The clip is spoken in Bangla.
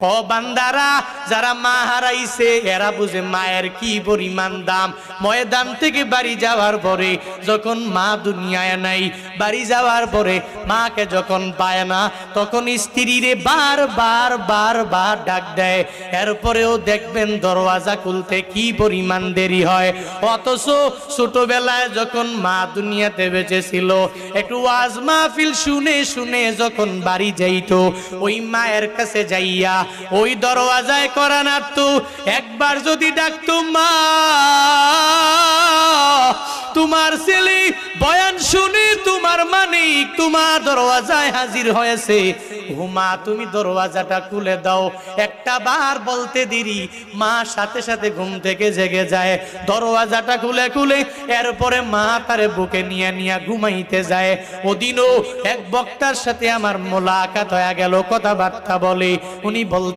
ও বান্দারা, যারা মা হারাইছে এরা বুঝে মায়ের কি পরিমাণ দাম। ময়দান থেকে বাড়ি যাওয়ার পরে যখন মা দুনিয়ায় নাই, বাড়ি যাওয়ার পরে মাকে যখন পায় না, তখন স্ত্রীরে বার ডাক দেয়। এরপরেও দেখবেন দরওয়াজা খুলতে কি পরিমাণ দেরি হয়। অথচ ছোটবেলায় যখন মা দুনিয়াতে বেঁচে ছিল, একটু ওয়াজ মাহফিল শুনে শুনে যখন বাড়ি যাইতো, ওই মায়ের কাছে যাইয়া ওই দরওয়াজায় করা নাড়তো। একবার যদি ডাকতো, মা তোমার ছেলে বয়ান শুনে তোমার মানিক তোমার দরওয়াজায় হাজির হয়েছে, ও মা তুমি দরওয়াজাটা খুলে দাও। একটা বার বলতে দেরি, মা সাথে সাথে ঘুম থেকে জেগে যায়, দরওয়াজাটা খুলে এরপরে মা তারে বুকে নিয়ে ঘুমাইতে যায়। ওদিনও এক বক্তার সাথে আমার মোলাকাত হয়ে গেল, কথাবার্তা বলে। উনি বল